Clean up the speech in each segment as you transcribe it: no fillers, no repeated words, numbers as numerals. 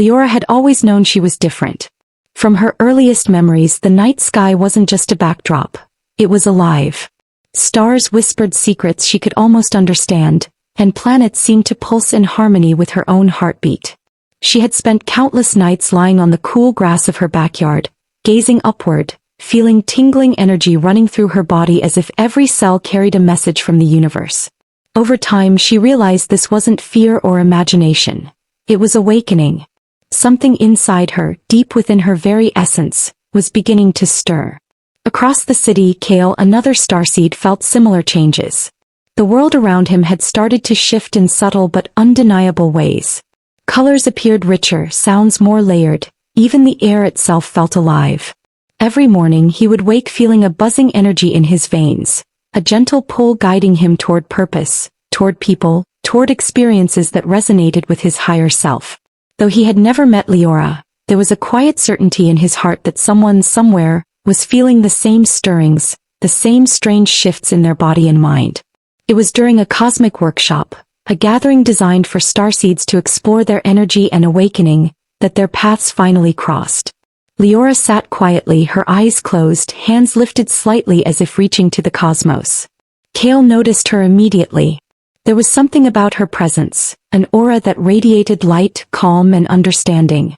Leora had always known she was different. From her earliest memories, the night sky wasn't just a backdrop. It was alive. Stars whispered secrets she could almost understand, and planets seemed to pulse in harmony with her own heartbeat. She had spent countless nights lying on the cool grass of her backyard, gazing upward, feeling tingling energy running through her body as if every cell carried a message from the universe. Over time, she realized this wasn't fear or imagination. It was awakening. Something inside her, deep within her very essence, was beginning to stir. Across the city, Kale, another starseed, felt similar changes. The world around him had started to shift in subtle but undeniable ways. Colors appeared richer, sounds more layered, even the air itself felt alive. Every morning he would wake feeling a buzzing energy in his veins, a gentle pull guiding him toward purpose, toward people, toward experiences that resonated with his higher self. Though he had never met Leora, there was a quiet certainty in his heart that someone somewhere was feeling the same stirrings, the same strange shifts in their body and mind. It was during a cosmic workshop, a gathering designed for starseeds to explore their energy and awakening, that their paths finally crossed. Leora sat quietly, her eyes closed, hands lifted slightly as if reaching to the cosmos. Kale noticed her immediately. There was something about her presence, an aura that radiated light, calm, and understanding.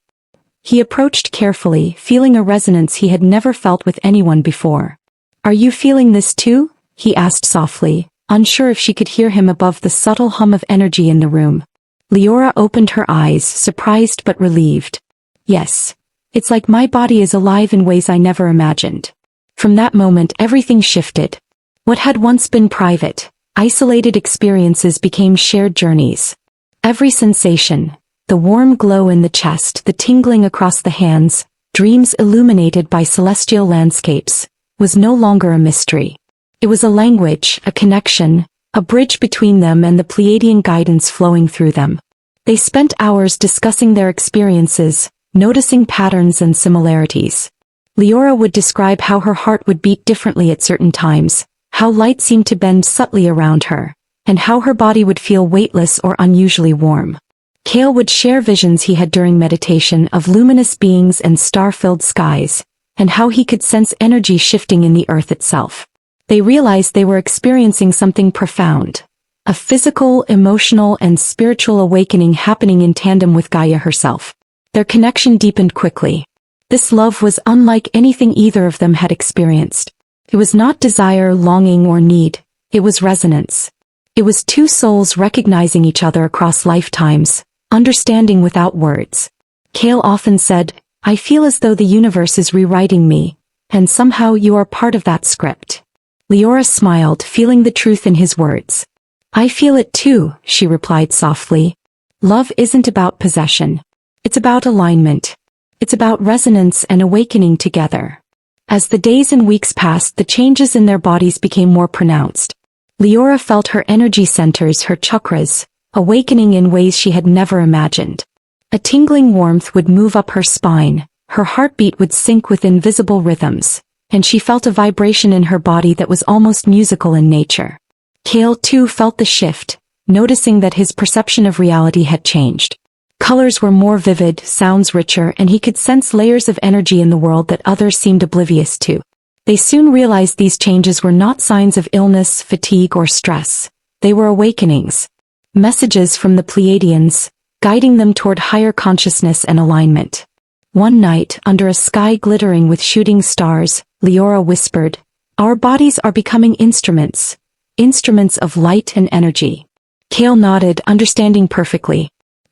He approached carefully, feeling a resonance he had never felt with anyone before. "Are you feeling this too?" he asked softly, unsure if she could hear him above the subtle hum of energy in the room. Leora opened her eyes, surprised but relieved. "Yes. It's like my body is alive in ways I never imagined." From that moment, everything shifted. What had once been private, isolated experiences became shared journeys. Every sensation, the warm glow in the chest, the tingling across the hands, dreams illuminated by celestial landscapes, was no longer a mystery. It was a language, a connection, a bridge between them and the Pleiadian guidance flowing through them. They spent hours discussing their experiences, noticing patterns and similarities. Leora would describe how her heart would beat differently at certain times, how light seemed to bend subtly around her, and how her body would feel weightless or unusually warm. Kale would share visions he had during meditation of luminous beings and star-filled skies, and how he could sense energy shifting in the earth itself. They realized they were experiencing something profound, a physical, emotional, and spiritual awakening happening in tandem with Gaia herself. Their connection deepened quickly. This love was unlike anything either of them had experienced. It was not desire, longing, or need. It was resonance. It was two souls recognizing each other across lifetimes, understanding without words. Kale often said, "I feel as though the universe is rewriting me, and somehow you are part of that script." Leora smiled, feeling the truth in his words. "I feel it too," she replied softly. "Love isn't about possession. It's about alignment. It's about resonance and awakening together." As the days and weeks passed, the changes in their bodies became more pronounced. Leora felt her energy centers, her chakras, awakening in ways she had never imagined. A tingling warmth would move up her spine, her heartbeat would sync with invisible rhythms, and she felt a vibration in her body that was almost musical in nature. Kale too felt the shift, noticing that his perception of reality had changed. Colors were more vivid, sounds richer, and he could sense layers of energy in the world that others seemed oblivious to. They soon realized these changes were not signs of illness, fatigue, or stress. They were awakenings. Messages from the Pleiadians, guiding them toward higher consciousness and alignment. One night, under a sky glittering with shooting stars, Leora whispered, "Our bodies are becoming instruments. Instruments of light and energy." Kale nodded, understanding perfectly.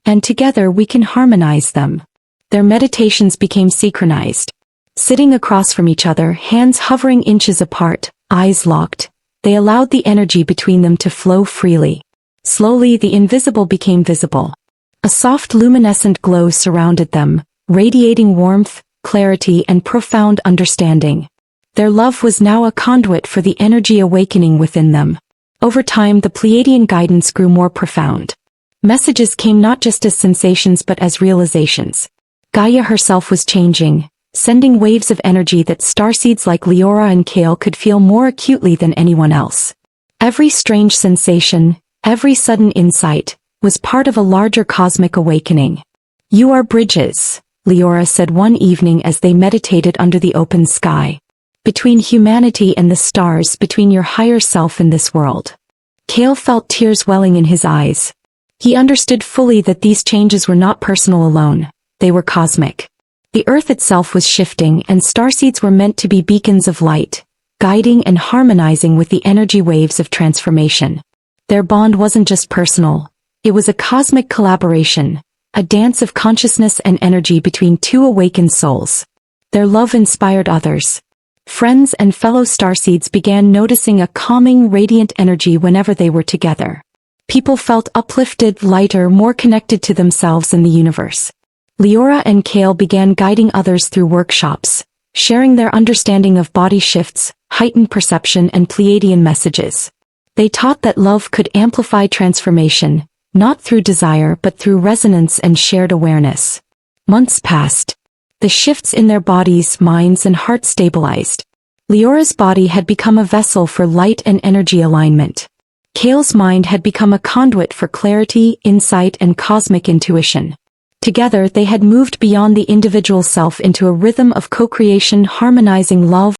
"And together we can harmonize them." Their meditations became synchronized. Sitting across from each other, hands hovering inches apart, eyes locked, they allowed the energy between them to flow freely. Slowly the invisible became visible. A soft luminescent glow surrounded them, radiating warmth, clarity, and profound understanding. Their love was now a conduit for the energy awakening within them. Over time, the Pleiadian guidance grew more profound. Messages came not just as sensations but as realizations. Gaia herself was changing, sending waves of energy that starseeds like Leora and Kale could feel more acutely than anyone else. Every strange sensation, every sudden insight, was part of a larger cosmic awakening. You are bridges, Leora said one evening as they meditated under the open sky. Between humanity and the stars, between your higher self and this world. Kale felt tears welling in his eyes. He understood fully that these changes were not personal alone, they were cosmic. The earth itself was shifting, and starseeds were meant to be beacons of light, guiding and harmonizing with the energy waves of transformation. Their bond wasn't just personal, it was a cosmic collaboration, a dance of consciousness and energy between two awakened souls. Their love inspired others. Friends and fellow starseeds began noticing a calming, radiant energy whenever they were together. People felt uplifted, lighter, more connected to themselves and the universe. Leora and Kale began guiding others through workshops, sharing their understanding of body shifts, heightened perception, and Pleiadian messages. They taught that love could amplify transformation, not through desire but through resonance and shared awareness. Months passed. The shifts in their bodies, minds, and hearts stabilized. Leora's body had become a vessel for light and energy alignment. Kale's mind had become a conduit for clarity, insight, and cosmic intuition. Together they had moved beyond the individual self into a rhythm of co-creation, harmonizing love,